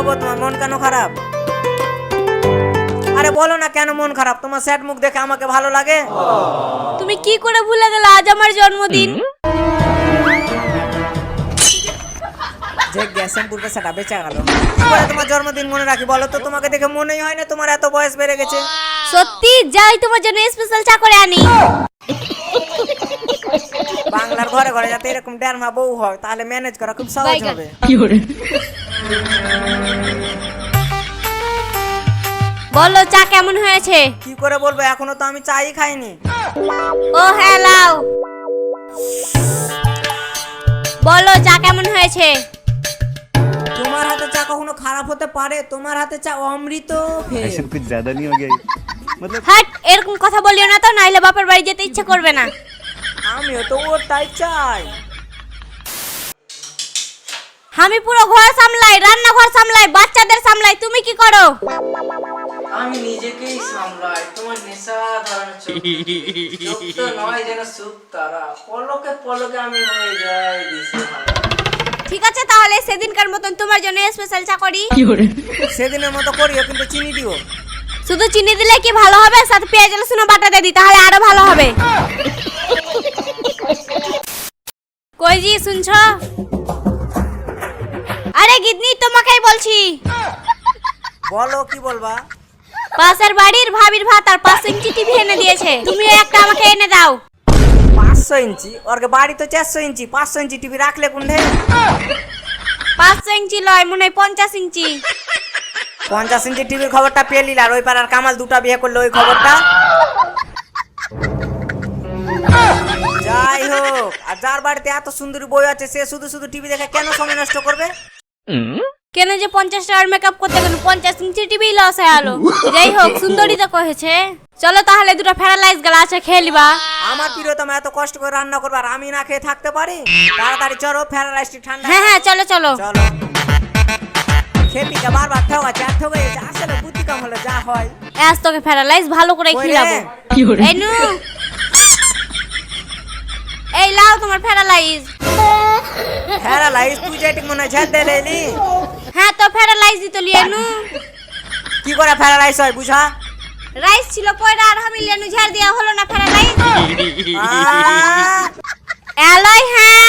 খবর, তোমার মন কেন খারাপ? আরে বলো না কেন মন খারাপ? তোমার স্যাড মুখ দেখে আমাকে ভালো লাগে? তুমি কি করে ভুলে গেলে আজ আমার জন্মদিন? যে গ্যাসেম পুরো সেটা বেঁচে গেল। কি করে তোমার জন্মদিন মনে রাখি বলো তো? তোমাকে দেখে মনেই হয় না তোমার এত বয়স বেড়ে গেছে। সত্যি যাই তোমার জন্য স্পেশাল চা করে আনি। বাংলার ঘরে ঘরে যাতে এরকম ড্যারমা বউ হয় তাহলে ম্যানেজ করা খুব সহজ হবে। বলো চা কেমন হয়েছে? কি করে বলবো, এখনো তো আমি চাই খাইনি। ও হ্যাঁ লাও। বলো চা কেমন হয়েছে? তোমার হাতে চা কখনো খারাপ হতে পারে? তোমার হাতে চা অমৃত ফেল। ऐसा कुछ ज्यादा नहीं हो गया मतलब হাট, এরকম কথা বলিও না তো, নাইলে বাপের বাড়ি যেতে ইচ্ছে করবে না। আমিও তো ওটাই চাই। আমি পুরো ঘর সামলাই, রান্নাঘর সামলাই, বাচ্চাদের সামলাই, তুমি কি করো? আমি নিজেকেই সামলাই। তোমার নেশা ধরানো চোখ তো নয় যেন সুখ তারা, পলকে পলকে আমি হয়ে যাই দিশেহারা। ঠিক আছে তাহলে সেদিনকার মতন তোমার জন্য স্পেশাল চা করি। সেদিনের মতো করিও, কিন্তু চিনি দিও। শুধু চিনি দিলে কি ভালো হবে? সাথে পেঁয়াজ রসুন বাটা দিয়ে দিই, তাহলে আরো ভালো হবে। কই জি শুনছো? আরে গিন্নি তোমাকেই বলছি। বলো কি বলবা? পাশের বাড়ির ভাবির ভাত আর 5 ইঞ্চি টিভি এনে দিয়েছে, তুমি একটা আমাকে এনে দাও। 500 ইঞ্চি? ওর বাড়ি তো 400 ইঞ্চি, 500 ইঞ্চি টিভি রাখলে কোনঠে? 500 ইঞ্চি লয়, মনে হয় 50 ইঞ্চি। 50 ইঞ্চি টিভির খবরটা পেয়ে নিল, আর ওই পাড়ার কামাল দুটা বিয়ে করলো ওই খবরটা। যাই হোক, আর যার বাড়িতে এত সুন্দরী বই আছে সে শুধু শুধু টিভি দেখে কেন সময় নষ্ট করবে? কেন যে 50 টাকার মেকআপ করতে গেল 50 ইঞ্চি টিভি লস হয়ে গেল। যাই হোক, সুন্দরী তো কহেছে। চলো তাহলে দুটো প্যারালাইজ গেল আছে খেয়ে লিবা। আমার প্রিয়তমা এত কষ্ট করে রান্না করবে আর আমি না খেয়ে থাকতে পারি? তাড়াতাড়ি চলো, প্যারালাইজটি ঠান্ডা। হ্যাঁ হ্যাঁ চলো চলো। চলো। খেপিকে বারবার ঠকাচ্ছে আর ঠকে যাচ্ছে, আসলে বুদ্ধি কম হলে যা হয়। আজ তোকে প্যারালাইজ ভালো করে খিলাবো। এই নু, এই লাও তোমার প্যারালাইজ। প্যারালাইজ? তুই যেটি মনে হয় ঝেড় দে লেলি। হ্যাঁ তো প্যারালাইজ দিত লিয়ে নু। কি করে প্যারালাইজ হয় বুঝা? রাইস ছিল পয়রা আর আমি লেনু ঝাড় দিয়া হলো না প্যারালাইজ। আহ! এলই হ্যাঁ।